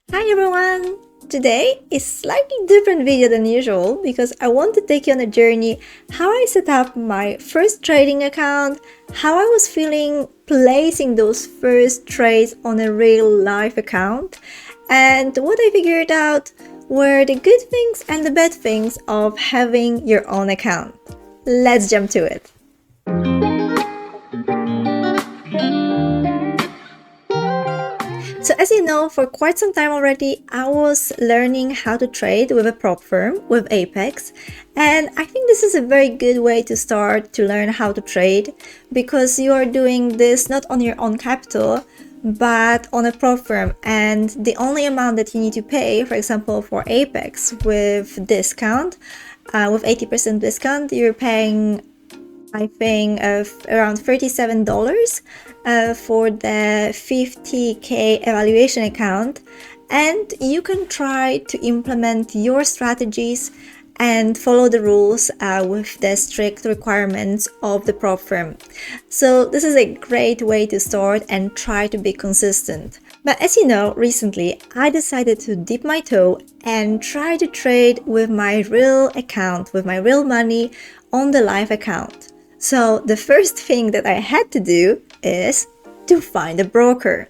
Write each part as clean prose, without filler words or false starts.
Hi everyone! Today is slightly different video than usual because I want to take you on a journey how I set up my first trading account, how I was feeling placing those first trades on a real life account, and what I figured out were the good things and the bad things of having your own account. Let's jump to it. So as you know, for quite some time already, I was learning how to trade with a prop firm, with Apex. And I think this is a very good way to start to learn how to trade because you are doing this not on your own capital, but on a prop firm. And the only amount that you need to pay, for example, for Apex with discount, with 80% discount, you're paying I think of around $37 for the 50k evaluation account, and you can try to implement your strategies and follow the rules with the strict requirements of the prop firm. So this is a great way to start and try to be consistent. But as you know, recently I decided to dip my toe and try to trade with my real account, with my real money on the live account. So the first thing that I had to do is to find a broker.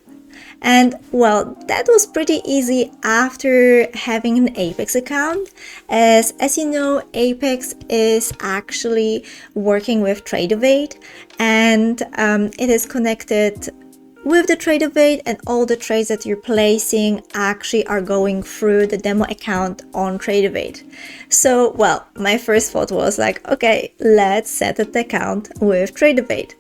And well, that was pretty easy after having an Apex account. As you know, Apex is actually working with Tradovate, and it is connected with the Tradovate, and all the trades that you're placing actually are going through the demo account on Tradovate. So, well, my first thought was like, okay, let's set up the account with Tradovate.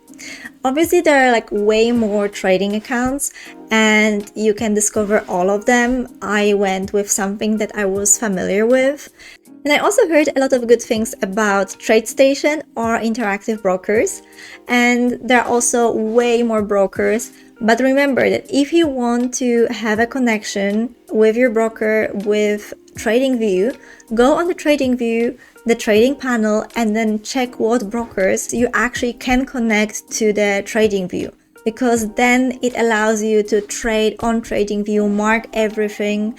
Obviously, there are like way more trading accounts and you can discover all of them. I went with something that I was familiar with. And I also heard a lot of good things about TradeStation or interactive brokers. And there are also way more brokers. But remember that if you want to have a connection with your broker with TradingView, go on the TradingView, the trading panel, and then check what brokers you actually can connect to the TradingView. Because then it allows you to trade on TradingView, mark everything,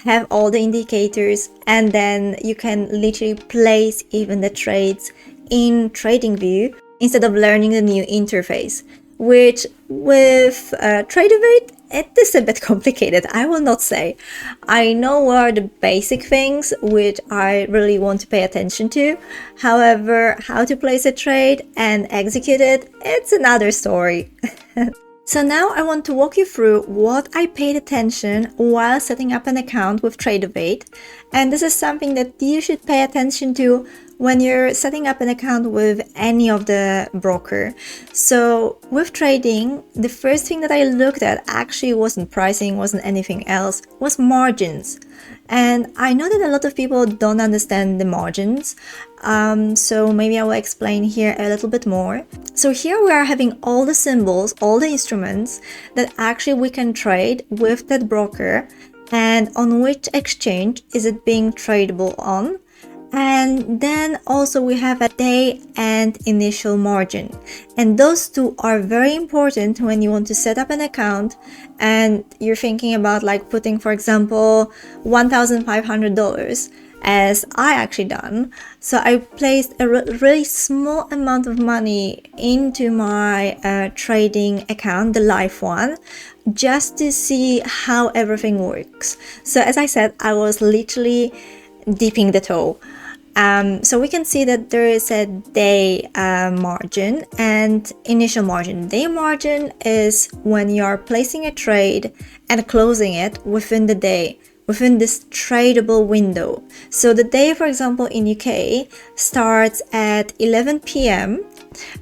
have all the indicators, and then you can literally place even the trades in TradingView instead of learning the new interface, which with Tradovate, it is a bit complicated, I will not say. I know what are the basic things which I really want to pay attention to. However, how to place a trade and execute it, it's another story. So now I want to walk you through what I paid attention while setting up an account with Tradovate. And this is something that you should pay attention to when you're setting up an account with any of the broker. So with trading, the first thing that I looked at actually wasn't pricing, wasn't anything else, was margins. And I know that a lot of people don't understand the margins, so maybe I will explain here a little bit more. So here we are having all the symbols, all the instruments that actually we can trade with that broker, and on which exchange is it being tradable on. And then also we have a day and initial margin. And those two are very important when you want to set up an account and you're thinking about like putting, for example, $1,500 as I actually done. So I placed a really small amount of money into my trading account, the live one, just to see how everything works. So as I said, I was literally dipping the toe. So we can see that there is a day margin and initial margin. Day margin is when you are placing a trade and closing it within the day, within this tradable window. So the day, for example, in UK starts at 11 p.m.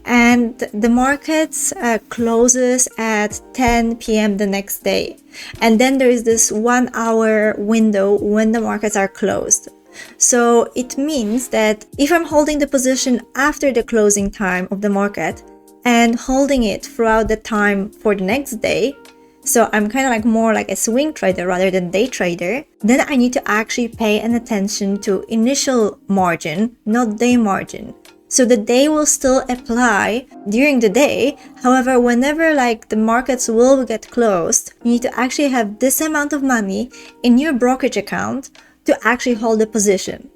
and the markets closes at 10 p.m. the next day. And then there is this 1 hour window when the markets are closed. So it means that if I'm holding the position after the closing time of the market and holding it throughout the time for the next day, so I'm kind of like more like a swing trader rather than day trader, then I need to actually pay an attention to initial margin, not day margin. So the day will still apply during the day. However, whenever like the markets will get closed, you need to actually have this amount of money in your brokerage account to actually hold the position.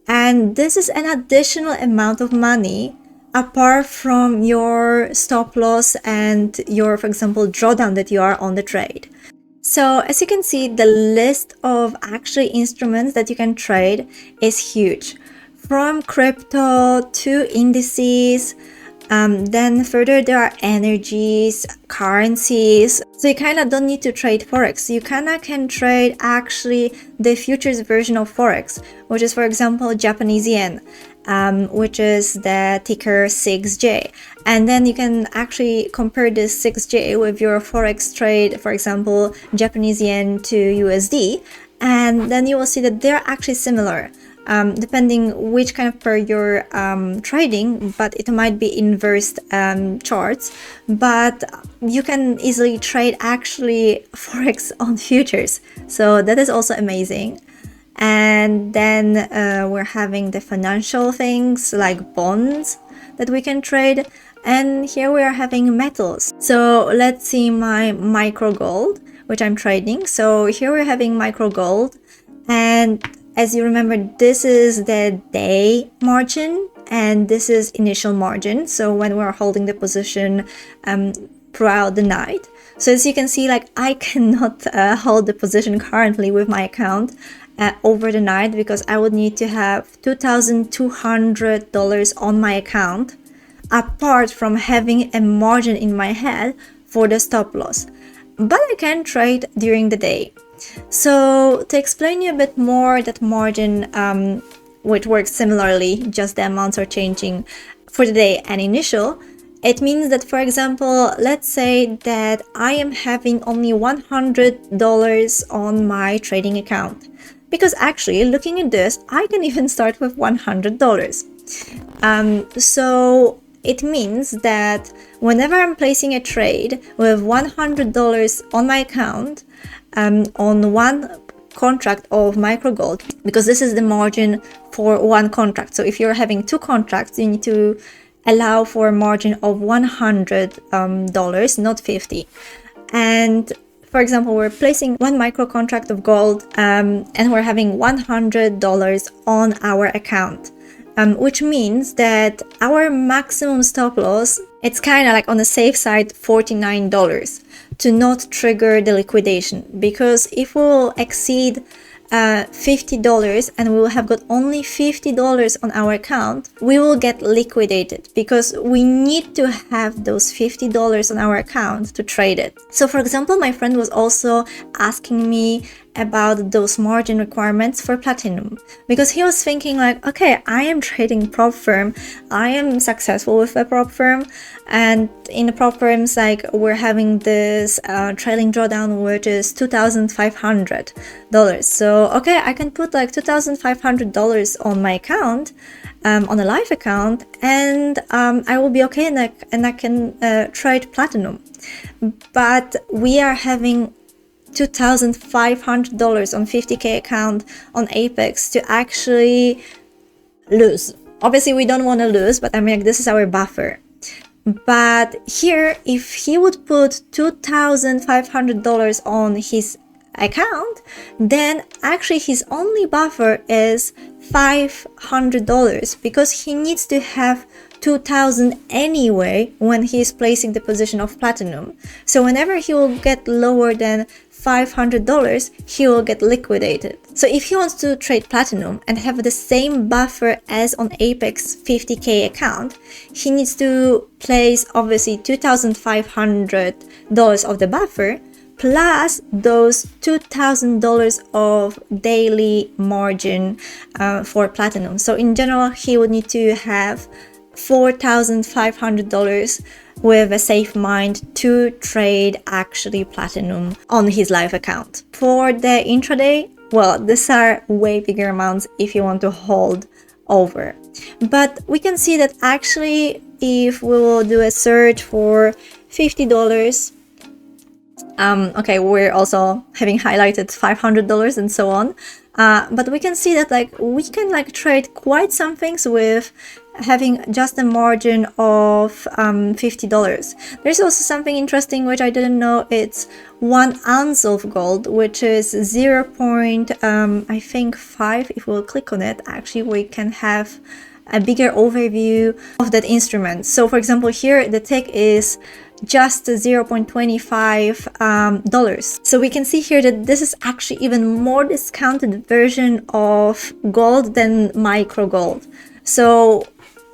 And this is an additional amount of money apart from your stop loss and your, for example, drawdown that you are on the trade. So as you can see, the list of actually instruments that you can trade is huge. From crypto to indices, then further there are energies, currencies. So you kind of don't need to trade Forex. You kind of can trade actually the futures version of Forex, which is, for example, Japanese yen, which is the ticker 6J. And then you can actually compare this 6J with your Forex trade, for example, Japanese yen to USD. And then you will see that they're actually similar. Depending which kind of pair you're trading, but it might be inverse charts, but you can easily trade actually Forex on futures. So that is also amazing. And then we're having the financial things like bonds that we can trade. And here we are having metals. So let's see my micro gold, which I'm trading. So here we're having micro gold, and as you remember, this is the day margin and this is initial margin. So when we're holding the position throughout the night. So as you can see, like I cannot hold the position currently with my account over the night because I would need to have $2,200 on my account apart from having a margin in my head for the stop loss. But I can trade during the day. So to explain you a bit more that margin, which works similarly, just the amounts are changing for the day and initial, it means that, for example, let's say that I am having only $100 on my trading account. Because actually, looking at this, I can even start with $100. So it means that whenever I'm placing a trade with $100 on my account, on one contract of micro gold, because this is the margin for one contract. So if you're having two contracts, you need to allow for a margin of $100, not 50. And for example, we're placing one micro contract of gold, and we're having $100 on our account. Which means that our maximum stop loss, it's kind of like on the safe side, $49 to not trigger the liquidation. Because if we'll exceed $50 and we will have got only $50 on our account, we will get liquidated because we need to have those $50 on our account to trade it. So for example, my friend was also asking me about those margin requirements for platinum because he was thinking like, okay, I am trading prop firm, I am successful with a prop firm, and in the prop firms, like we're having this trailing drawdown which is $2,500. So okay, I can put like $2,500 on my account, on a live account, and I will be okay, and I can trade platinum. But we are having $2,500 on 50k account on Apex to actually lose. Obviously we don't want to lose, but I mean, like, this is our buffer. But here, if he would put $2,500 on his account, then actually his only buffer is $500 because he needs to have 2,000 anyway when he is placing the position of platinum. So whenever he will get lower than $500, he will get liquidated. So if he wants to trade platinum and have the same buffer as on Apex 50k account, he needs to place obviously $2,500 of the buffer plus those $2,000 of daily margin for platinum. So in general, he would need to have $4,500 with a safe mind to trade actually platinum on his live account. For the intraday, well, these are way bigger amounts if you want to hold over. But we can see that actually if we will do a search for $50 Okay, we're also having highlighted $500 and so on. But we can see that like we can like trade quite some things with having just a margin of $50. There's also something interesting which I didn't know. It's 1 ounce of gold, which is 0. I think 5. If we'll click on it, actually we can have a bigger overview of that instrument. So for example, here the tick is just $0.25. So we can see here that this is actually even more discounted version of gold than micro gold. So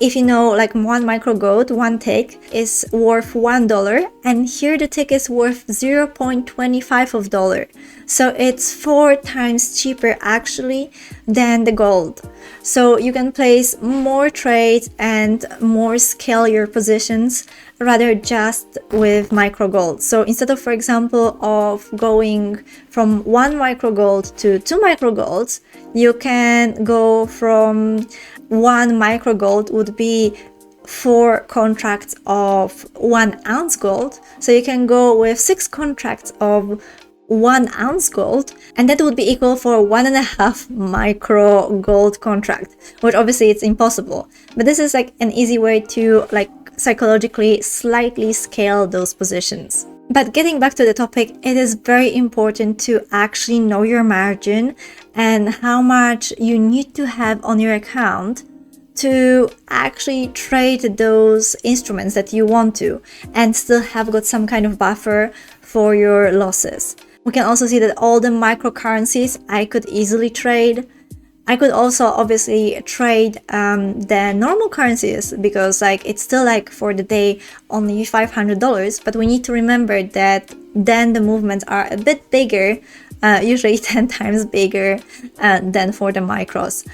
if you know, like 1 micro gold, 1 tick is worth $1, and here the tick is worth $0.25. So it's 4 times cheaper actually than the gold. So you can place more trades and more scale your positions rather just with micro gold. So instead of, for example, of going from 1 micro gold to 2 micro golds, you can go from 1 micro gold would be 4 contracts of 1 ounce gold. So you can go with 6 contracts of 1 ounce gold, and that would be equal for 1.5 micro gold contract, which obviously it's impossible. But this is like an easy way to like psychologically slightly scale those positions. But getting back to the topic, it is very important to actually know your margin and how much you need to have on your account to actually trade those instruments that you want to and still have got some kind of buffer for your losses. We can also see that all the microcurrencies I could easily trade. I could also obviously trade the normal currencies because like it's still like for the day only $500, but we need to remember that then the movements are a bit bigger, usually 10 times bigger than for the micros.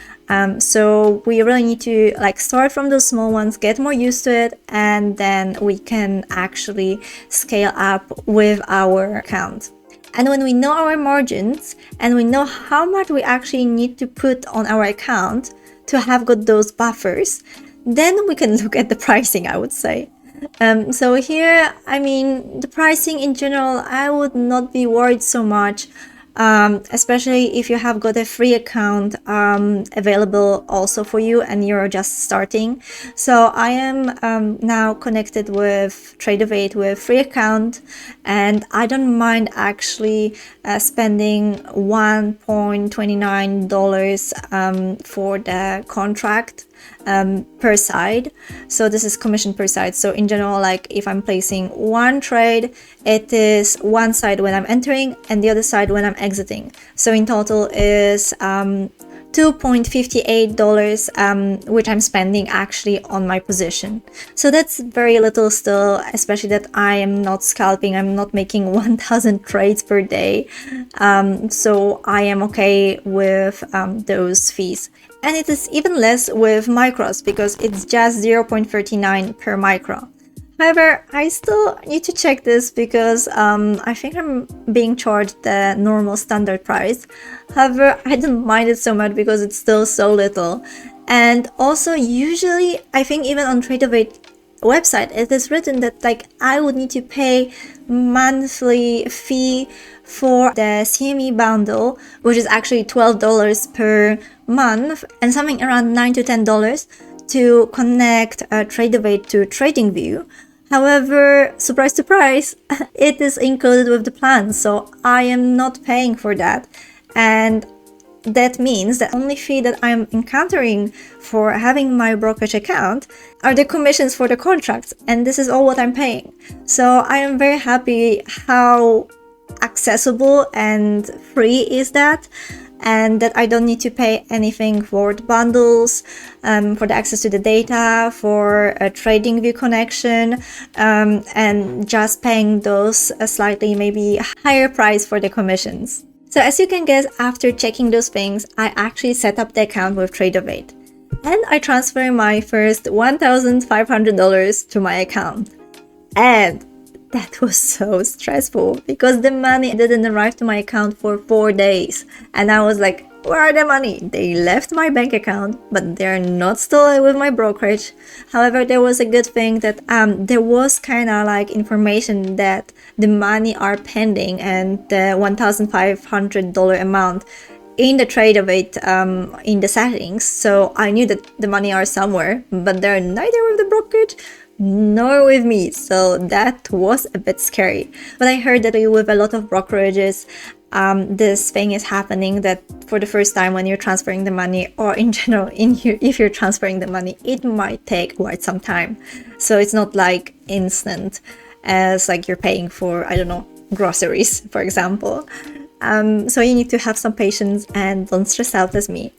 So we really need to like start from those small ones, get more used to it, and then we can actually scale up with our account. And when we know our margins and we know how much we actually need to put on our account to have got those buffers, then we can look at the pricing, I would say. So here, I mean, the pricing in general, I would not be worried so much, especially if you have got a free account available also for you and you're just starting. So I am now connected with Tradovate with free account, and I don't mind actually spending $1.29 for the contract per side. So this is commission per side. So in general, like if I'm placing one trade, it is one side when I'm entering and the other side when I'm exiting. So in total is $2.58, which I'm spending actually on my position. So that's very little still, especially that I am not scalping. I'm not making 1,000 trades per day. So I am okay with those fees. And it is even less with micros because it's just 0.39 per micro. However, I still need to check this because I think I'm being charged the normal standard price. However, I don't mind it so much because it's still so little. And also usually, I think even on Tradovate website, it is written that like I would need to pay monthly fee for the CME bundle, which is actually $12 per month and something around $9 to $10 to connect Tradovate to TradingView. However, surprise, surprise, it is included with the plan, so I am not paying for that. And that means the only fee that I'm encountering for having my brokerage account are the commissions for the contracts, and this is all what I'm paying. So I am very happy how accessible and free is that, and that I don't need to pay anything for the bundles, for the access to the data, for a TradingView connection, and just paying those a slightly maybe higher price for the commissions. So as you can guess, after checking those things, I actually set up the account with Tradovate. And I transferred my first $1,500 to my account. And that was so stressful because the money didn't arrive to my account for 4 days. And I was like, Where are the money? They left my bank account, but they're not still with my brokerage. However, there was a good thing that there was kind of like information that the money are pending and the $1,500 amount in the Tradovate in the settings. So I knew that the money are somewhere, but they're neither with the brokerage nor with me. So that was a bit scary. But I heard that with a lot of brokerages, this thing is happening, that for the first time when you're transferring the money, or in general if you're transferring the money, it might take quite some time. So it's not like instant as like you're paying for, I don't know, groceries, for example. So you need to have some patience and don't stress out as me.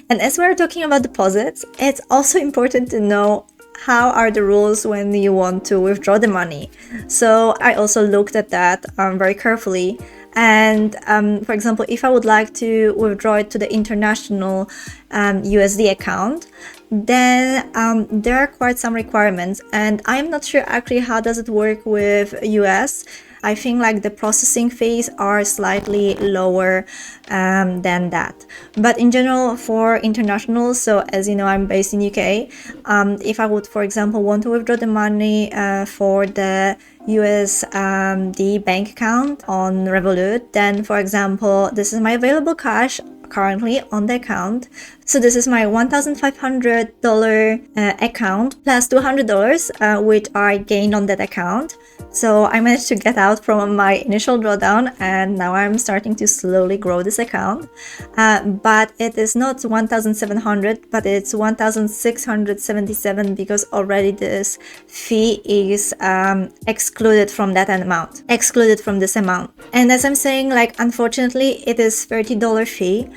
And as we're talking about deposits, it's also important to know how are the rules when you want to withdraw the money. So I also looked at that very carefully. And for example, if I would like to withdraw it to the international USD account, then there are quite some requirements, and I'm not sure actually how does it work with US. I think like the processing fees are slightly lower than that. But in general, for international, so as you know, I'm based in UK. If I would, for example, want to withdraw the money for the USD bank account on Revolut, then for example, this is my available cash currently on the account. So this is my $1,500 account plus $200 which I gained on that account. So I managed to get out from my initial drawdown, and now I'm starting to slowly grow this account. But it is not 1,700, but it's 1,677 because already this fee is excluded from that amount, excluded from this amount. And as I'm saying, like, unfortunately, it is $30 fee.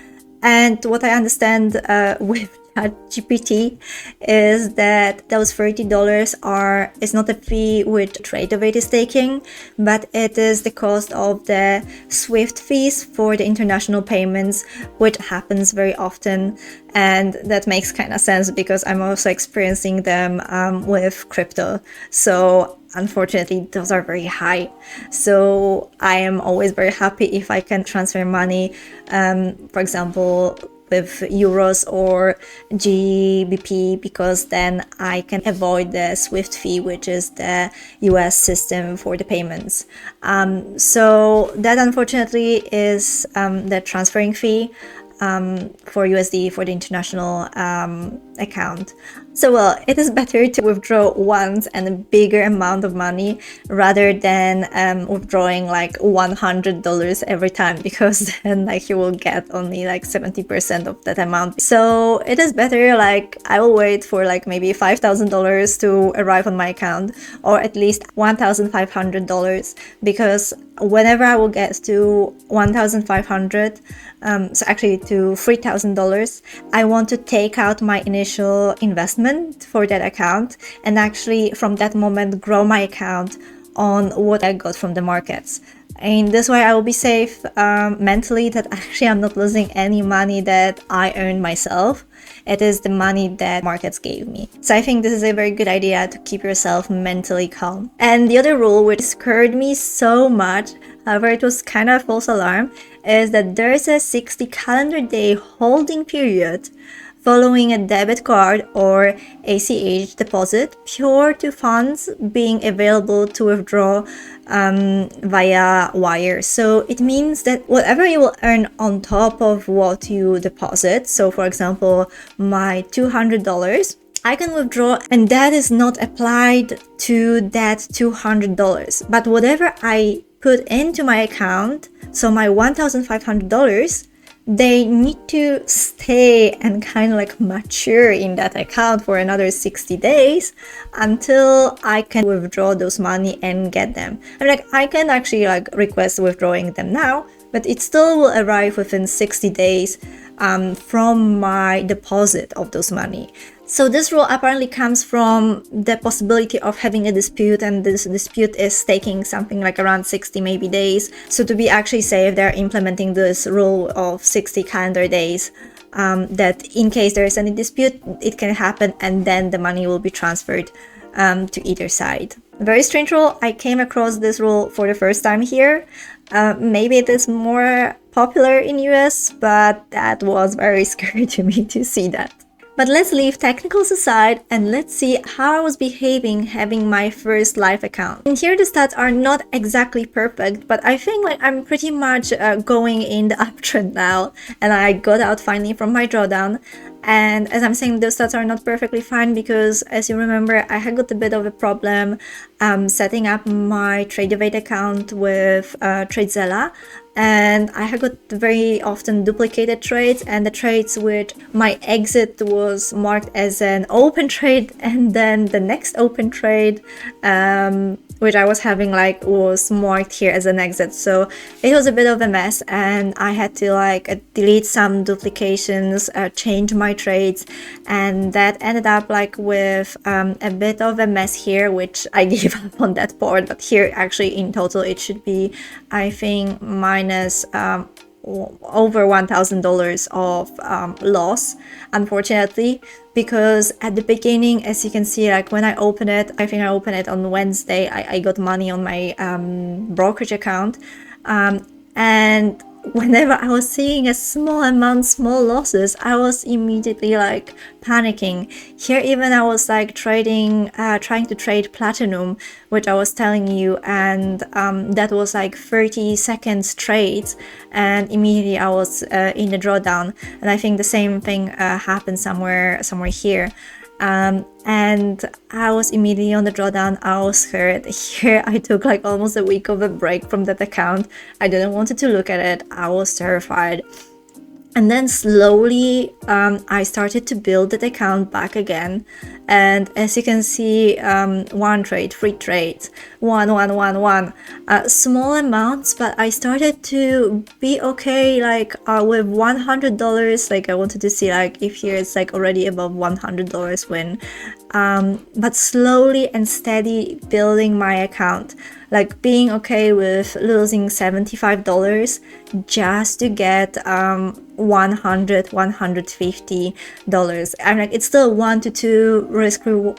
And what I understand with ChatGPT is that those $30 is not a fee which Tradovate is taking, but it is the cost of the SWIFT fees for the international payments, which happens very often. And that makes kind of sense because I'm also experiencing them with crypto. So unfortunately, those are very high. So I am always very happy if I can transfer money, for example, with euros or GBP, because then I can avoid the SWIFT fee, which is the US system for the payments. So that unfortunately is the transferring fee for USD for the international account. So well, it is better to withdraw once and a bigger amount of money rather than withdrawing like $100 every time, because then like you will get only like 70% of that amount. So it is better, like I will wait for like maybe $5,000 to arrive on my account, or at least $1,500, because whenever I will get to 1,500, so actually to $3,000, I want to take out my initial investment for that account and actually from that moment grow my account on what I got from the markets. And this way I will be safe mentally, that actually I'm not losing any money that I earned myself. It is the money that markets gave me. So I think this is a very good idea to keep yourself mentally calm. And the other rule which scared me so much, however it was kind of a false alarm, is that there is a 60 calendar day holding period following a debit card or ACH deposit prior to funds being available to withdraw via wire. So it means that whatever you will earn on top of what you deposit, so for example my $200, I can withdraw, and that is not applied to that $200. But whatever I put into my account, so my $1,500, they need to stay and kind of like mature in that account for another 60 days until I can withdraw those money and get them. I'm like, I can actually like request withdrawing them now, but it still will arrive within 60 days from my deposit of those money. So this rule apparently comes from the possibility of having a dispute, and this dispute is taking something like around 60 maybe days. So to be actually safe, they're implementing this rule of 60 calendar days, that in case there is any dispute, it can happen and then the money will be transferred to either side. Very strange rule. I came across this rule for the first time here. Maybe it is more popular in US, but that was very scary to me to see that. But let's leave technicals aside and let's see how I was behaving having my first live account. And here the stats are not exactly perfect, but I think like I'm pretty much going in the uptrend now, and I got out finally from my drawdown. And as I'm saying, those stats are not perfectly fine because, as you remember, I had got a bit of a problem setting up my Tradovate account with Tradezella, and I had got very often duplicated trades, and the trades which my exit was marked as an open trade, and then the next open trade which I was having like was marked here as an exit. So it was a bit of a mess, and I had to like delete some duplications, change my trades, and that ended up like with a bit of a mess here, which I gave up on that part. But here actually in total it should be, I think, minus over $1,000 of loss, unfortunately, because at the beginning, as you can see, like when I open it, I think I opened it on Wednesday, I got money on my brokerage account, and whenever I was seeing a small amount, small losses, I was immediately like panicking. Here even I was like trading, trying to trade platinum, which I was telling you, and that was like 30 seconds trades, and immediately I was in the drawdown. And I think the same thing happened somewhere here. And I was immediately on the drawdown. I was scared. Here I took like almost a week of a break from that account. I didn't want to look at it. I was terrified. And then slowly I started to build that account back again. And as you can see, one trade, three trades, one, small amounts, but I started to be okay, like with $100. Like I wanted to see like if here it's like already above $100 win. But slowly and steady building my account, like being okay with losing $75 just to get $150. I'm like, it's still 1 to 2 risk to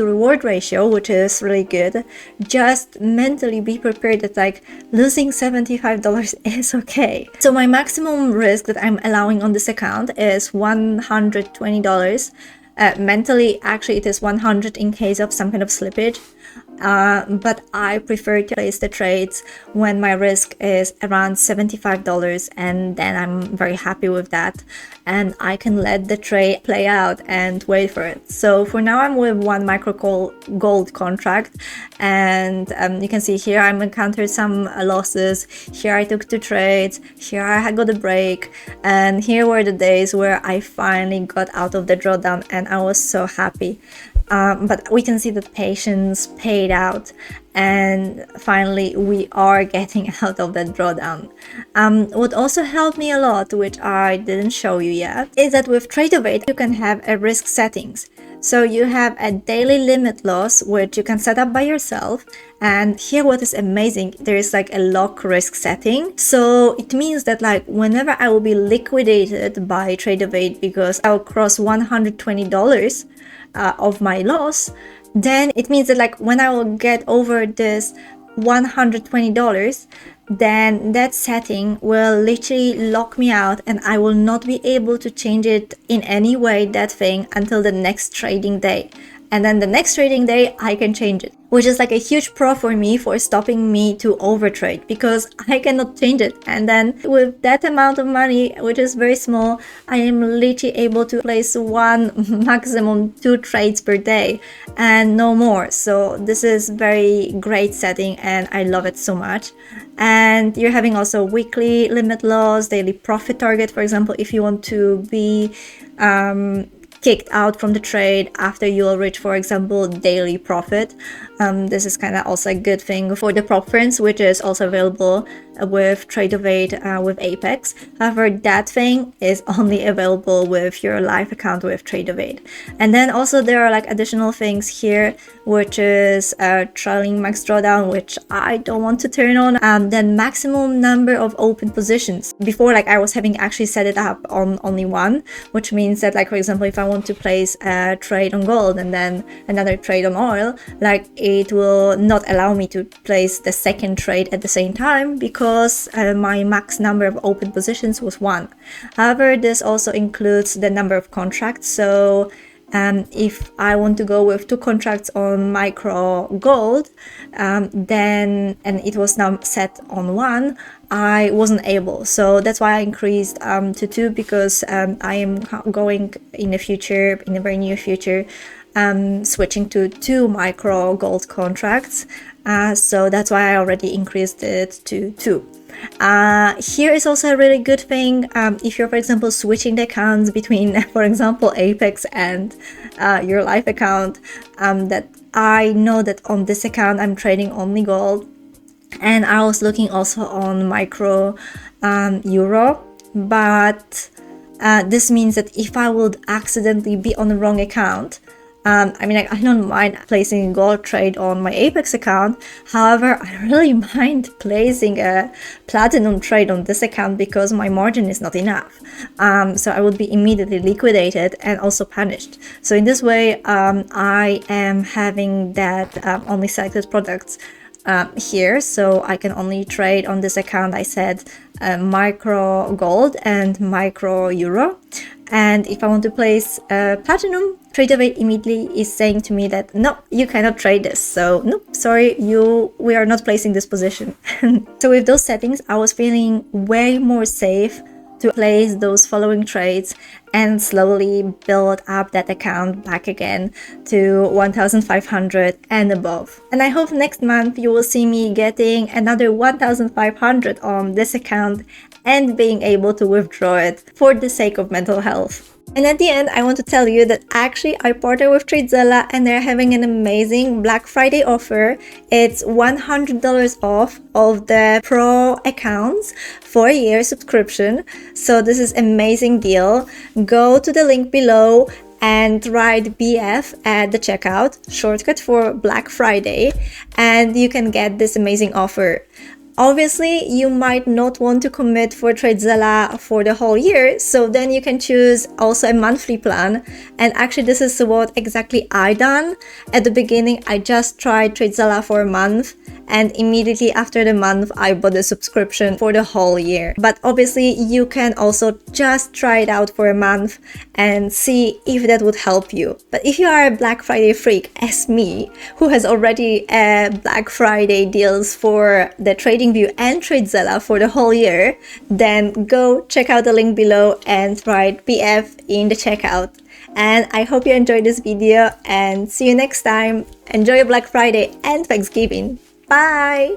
reward ratio, which is really good. Just mentally be prepared that like losing $75 is okay. So my maximum risk that I'm allowing on this account is $120. Mentally, actually, it is 100 in case of some kind of slippage. But I prefer to place the trades when my risk is around $75, and then I'm very happy with that, and I can let the trade play out and wait for it. So for now I'm with one micro gold contract, and you can see here I'm encountered some losses. Here I took 2 trades, here I had got a break, and here were the days where I finally got out of the drawdown, and I was so happy. But we can see that patience paid out, and finally we are getting out of that drawdown. What also helped me a lot, which I didn't show you yet, is that with Tradovate you can have a risk settings. So you have a daily limit loss, which you can set up by yourself. And here what is amazing, there is like a lock risk setting. So it means that like whenever I will be liquidated by Tradovate because I will cross $120 of my loss, then it means that like when I will get over this $120, then that setting will literally lock me out, and I will not be able to change it in any way, that thing, until the next trading day. And then the next trading day I can change it, which is like a huge pro for me for stopping me to overtrade, because I cannot change it. And then with that amount of money, which is very small, I am literally able to place one, maximum 2 trades per day and no more. So this is very great setting, and I love it so much. And you're having also weekly limit loss, daily profit target, for example, if you want to be kicked out from the trade after you will reach, for example, daily profit. This is kind of also a good thing for the prop firms, which is also available with Tradovate with Apex. However, that thing is only available with your live account with Tradovate. And then also there are like additional things here, which is trailing max drawdown, which I don't want to turn on. Then maximum number of open positions. Before, like I was having actually set it up on only one, which means that like, for example, if I want to place a trade on gold and then another trade on oil, like it will not allow me to place the second trade at the same time, because because my max number of open positions was 1. However, this also includes the number of contracts. So if I want to go with 2 contracts on micro gold, then, and it was now set on 1, I wasn't able. So that's why I increased to 2, because I am going in the future, in the very near future, switching to 2 micro gold contracts. So that's why I already increased it to 2. Here is also a really good thing if you're, for example, switching the accounts between, for example, Apex and your live account, that I know that on this account I'm trading only gold, and I was looking also on micro euro, but this means that if I would accidentally be on the wrong account, I mean, I don't mind placing a gold trade on my Apex account. However, I really mind placing a platinum trade on this account because my margin is not enough. So I would be immediately liquidated and also punished. So in this way, I am having that only selected products here, so I can only trade on this account. I said micro gold and micro euro. And if I want to place platinum, Tradovate immediately is saying to me that no, you cannot trade this. So nope, sorry, we are not placing this position. So with those settings, I was feeling way more safe to place those following trades and slowly build up that account back again to 1,500 and above. And I hope next month you will see me getting another 1,500 on this account and being able to withdraw it for the sake of mental health. And at the end, I want to tell you that actually I partnered with Tradezella and they're having an amazing Black Friday offer. It's $100 off of the pro accounts for a year subscription. So this is an amazing deal. Go to the link below and write BF at the checkout, shortcut for Black Friday, and you can get this amazing offer. Obviously, you might not want to commit for Tradezella for the whole year, so then you can choose also a monthly plan. And actually, this is what exactly I done. At the beginning, I just tried Tradezella for a month, and immediately after the month, I bought a subscription for the whole year. But obviously, you can also just try it out for a month and see if that would help you. But if you are a Black Friday freak, as me, who has already Black Friday deals for the TradingView and Tradezella for the whole year, then go check out the link below and write BF in the checkout. And I hope you enjoyed this video and see you next time. Enjoy your Black Friday and Thanksgiving. Bye!